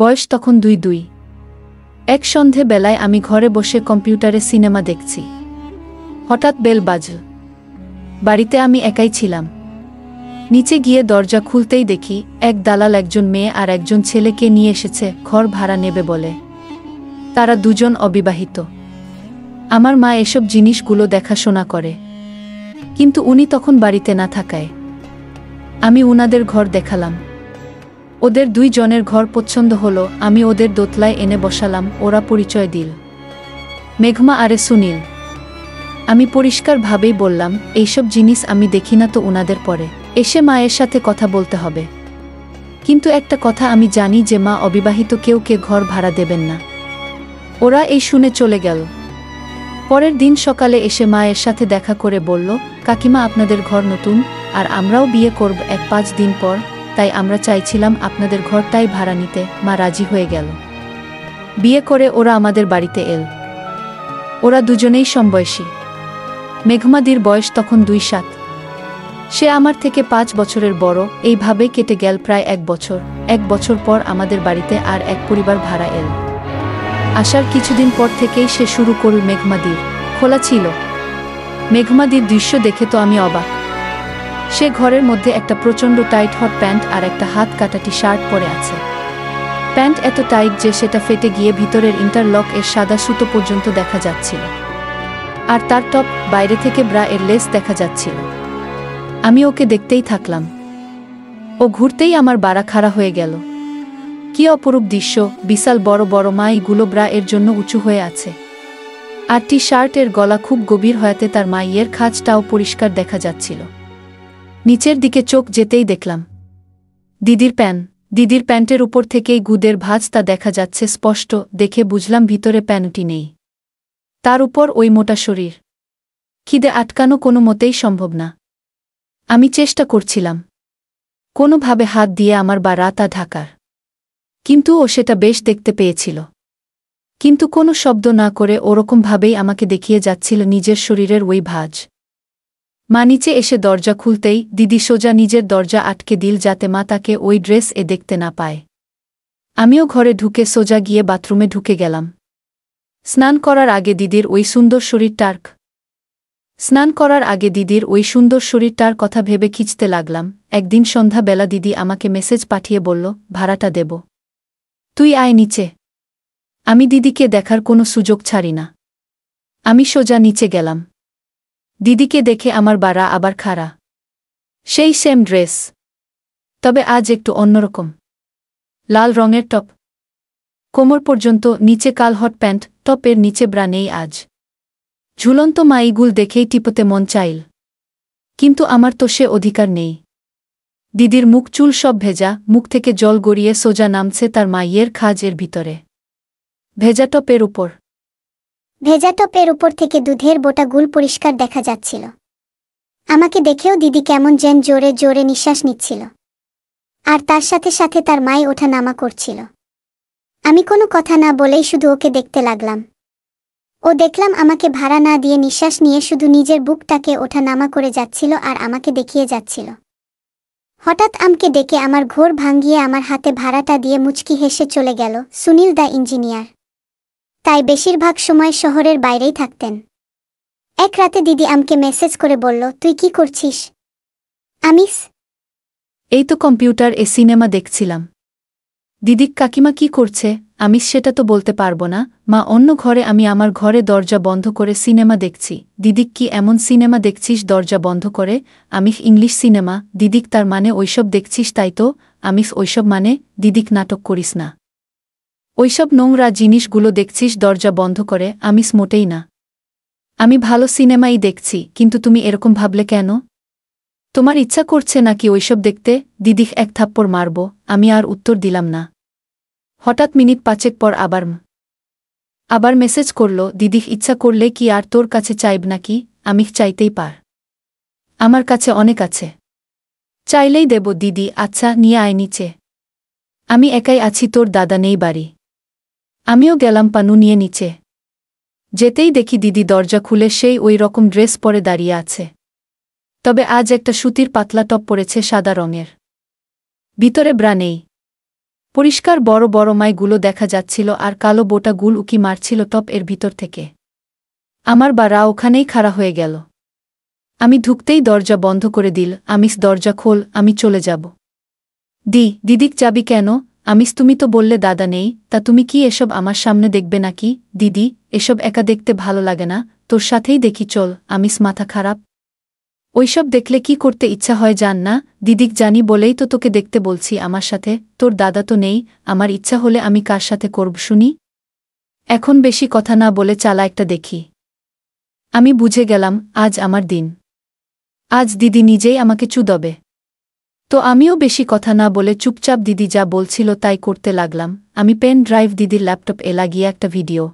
বয়স তখন ২-২। এক সন্ধে বেলায় আমি ঘরে বসে কম্পিউটারে সিনেমা দেখছি। হঠাৎ বেল বাজল। বাড়িতে আমি একাই ছিলাম। নিচে গিয়ে দরজা খুলতেই দেখি এক দালাল একজন মেয়ে আর একজন ছেলেকে নিয়ে এসেছে ঘর ভাড়া নেবে বলে। তারা দুজন অবিবাহিত। আমার মা এসব জিনিসগুলো দেখাশোনা করে, কিন্তু উনি তখন বাড়িতে না থাকায় আমি উনাদের ঘর দেখালাম। ওদের ২ জনের ঘর পছন্দ হলো। আমি ওদের দোতলায় এনে বসালাম। ওরা পরিচয় দিল, মেঘমা আরে সুনীল। আমি পরিষ্কারভাবেই বললাম, এইসব জিনিস আমি দেখি না তো। উনাদের পরে এসে মায়ের সাথে কথা বলতে হবে। কিন্তু একটা কথা আমি জানি যে মা অবিবাহিত কেউকে ঘর ভাড়া দেবেন না। ওরা এই শুনে চলে গেল। পরের দিন সকালে এসে মায়ের সাথে দেখা করে বলল, কাকিমা আপনাদের ঘর নতুন, আর আমরাও বিয়ে করব ১-৫ দিন পর, তাই আমরা চাইছিলাম আপনাদের ঘরটাই ভাড়া নিতে। মা রাজি হয়ে গেল। বিয়ে করে ওরা আমাদের বাড়িতে এল। ওরা দুজনেই সমবয়সী। মেঘমাদির বয়স তখন ২-৭। সে আমার থেকে ৫ বছরের বড়। এইভাবে কেটে গেল প্রায় ১ বছর। ১ বছর পর আমাদের বাড়িতে আর এক পরিবার ভাড়া এল। আসার কিছুদিন পর থেকেই সে শুরু করল মেঘমাদির। খোলা ছিল। মেঘমাদির দৃশ্য দেখে তো আমি অবাক। সে ঘরের মধ্যে একটা প্রচণ্ড টাইট হট প্যান্ট আর একটা হাত কাটা টি শার্ট পরে আছে। প্যান্ট এত টাইট যে সেটা ফেটে গিয়ে ভিতরের ইন্টারলক এর সাদা সুতো পর্যন্ত দেখা যাচ্ছিল, আর তার টপ বাইরে থেকে ব্রা এর লেস দেখা যাচ্ছিল। আমি ওকে দেখতেই থাকলাম। ও ঘুরতেই আমার বাড়া খাড়া হয়ে গেল। কি অপরূপ দৃশ্য! বিশাল বড় বড় মাইগুলো ব্রা এর জন্য উঁচু হয়ে আছে, আর টি শার্টের গলা খুব গভীর হয়াতে তার মাইয়ের খাঁজটাও পরিষ্কার দেখা যাচ্ছিল। নিচের দিকে চোখ যেতেই দেখলাম দিদির প্যান্টের উপর থেকেই গুদের ভাঁজ তা দেখা যাচ্ছে স্পষ্ট। দেখে বুঝলাম ভিতরে প্যান্টটি নেই, তার উপর ওই মোটা শরীর। খিদে আটকানো কোনো মতেই সম্ভব না। আমি চেষ্টা করছিলাম কোনোভাবে হাত দিয়ে আমার বা রাতা ঢাকার, কিন্তু ও সেটা বেশ দেখতে পেয়েছিল। কিন্তু কোনো শব্দ না করে ওরকমভাবেই আমাকে দেখিয়ে যাচ্ছিল নিজের শরীরের ওই ভাঁজ। মা নিচে এসে দরজা খুলতেই দিদি সোজা নিজের দরজা আটকে দিল যাতে মা তাকে ওই ড্রেস দেখতে না পায়। আমিও ঘরে ঢুকে সোজা গিয়ে বাথরুমে ঢুকে গেলাম। স্নান করার আগে দিদির ওই সুন্দর শরীরটার কথা ভেবে খিঁচতে লাগলাম। একদিন সন্ধ্যাবেলা দিদি আমাকে মেসেজ পাঠিয়ে বলল, ভাড়াটা দেব, তুই আয় নিচে। আমি দিদিকে দেখার কোনো সুযোগ ছাড়ি না। আমি সোজা নিচে গেলাম। দিদিকে দেখে আমার বাড়া আবার খাড়া। সেই সেম ড্রেস, তবে আজ একটু অন্যরকম। লাল রঙের টপ, কোমর পর্যন্ত, নিচে কাল হট প্যান্ট, টপের নিচে ব্রা নেই আজ। ঝুলন্ত মাইগুল দেখেই টিপতে মন চাইল, কিন্তু আমার তো সে অধিকার নেই। দিদির মুখ চুল সব ভেজা, মুখ থেকে জল গড়িয়ে সোজা নামছে তার মাইয়ের খাঁজের ভিতরে। ভেজা টপের উপর থেকে দুধের বোটা গুল পরিষ্কার দেখা যাচ্ছিল। আমাকে দেখেও দিদি কেমন যেন জোরে জোরে নিঃশ্বাস নিচ্ছিল, আর তার সাথে সাথে তার মাই ওঠা নামা করছিল। আমি কোনো কথা না বলেই শুধু ওকে দেখতে লাগলাম। ও দেখলাম আমাকে ভাড়া না দিয়ে নিঃশ্বাস নিয়ে শুধু নিজের বুকটাকে ওঠা নামা করে যাচ্ছিল আর আমাকে দেখিয়ে যাচ্ছিল। হঠাৎ আমকে ডেকে আমার ঘোর ভাঙ্গিয়ে আমার হাতে ভাড়াটা দিয়ে মুচকি হেসে চলে গেল। সুনীল দা ইঞ্জিনিয়ার, তাই বেশিরভাগ সময় শহরের বাইরেই থাকতেন। এক রাতে দিদি আমকে মেসেজ করে বলল, তুই কি করছিস? আমিস, এই তো কম্পিউটার সিনেমা দেখছিলাম। দিদিক কাকিমা কি করছে? আমিস সেটা তো বলতে পারবো না মা, অন্য ঘরে। আমি আমার ঘরে দরজা বন্ধ করে সিনেমা দেখছি। দিদিক কি এমন সিনেমা দেখছিস দরজা বন্ধ করে? আমিস ইংলিশ সিনেমা। দিদিক তার মানে ওইসব দেখছিস তাই তো? আমিস ওইসব মানে? দিদিক নাটক করিস না। ওইসব নোংরা জিনিসগুলো দেখছিস দরজা বন্ধ করে? আমিস মোটেই না। আমি ভালো সিনেমাই দেখছি। কিন্তু তুমি এরকম ভাবলে কেন? তোমার ইচ্ছা করছে নাকি ওইসব দেখতে? দিদিক এক থাপ্পড় মারব। আমি আর উত্তর দিলাম না। হঠাৎ মিনিট ৫ পর আবার মেসেজ করল, দিদিক ইচ্ছা করলে কি আর তোর কাছে চাইব নাকি? আমি চাইতেই পার, আমার কাছে অনেক আছে, চাইলেই দেব। দিদি, আচ্ছা নিয়ে আয় নিচে। আমি একাই আছি, তোর দাদা নেই বাড়ি। আমিও গেলাম পানু নিয়ে নিচে। যেতেই দেখি দিদি দরজা খুলে সেই ওই রকম ড্রেস পরে দাঁড়িয়ে আছে, তবে আজ একটা সুতির পাতলা টপ পরেছে সাদা রঙের, ভিতরে ব্রা নেই। পরিষ্কার বড় বড় মাইগুলো দেখা যাচ্ছিল আর কালো বোটা গুল উকি মারছিল টপ এর ভিতর থেকে। আমার বাড়া ওখানেই খাড়া হয়ে গেল। আমি ঢুকতেই দরজা বন্ধ করে দিল। আমিস দরজা খোল, আমি চলে যাব। দিদিক যাবি কেন? আমিস তুমি তো বললে দাদা নেই, তা তুমি কি এসব আমার সামনে দেখবে নাকি? দিদি, এসব একা দেখতে ভালো লাগে না, তোর সাথেই দেখি চল। আমিস মাথা খারাপ? ওইসব দেখলে কি করতে ইচ্ছা হয় জান না? দিদিক জানি বলেই তো তোকে দেখতে বলছি আমার সাথে। তোর দাদা তো নেই, আমার ইচ্ছা হলে আমি কার সাথে করব শুনি? এখন বেশি কথা না বলে চালা একটা দেখি। আমি বুঝে গেলাম আজ আমার দিন। আজ দিদি নিজেই আমাকে চুদবে। তো আমিও বেশি কথা না বলে চুপচাপ দিদি যা বলছিল তাই করতে লাগলাম। আমি পেন ড্রাইভ দিদির ল্যাপটপ এ লাগিয়ে একটা ভিডিও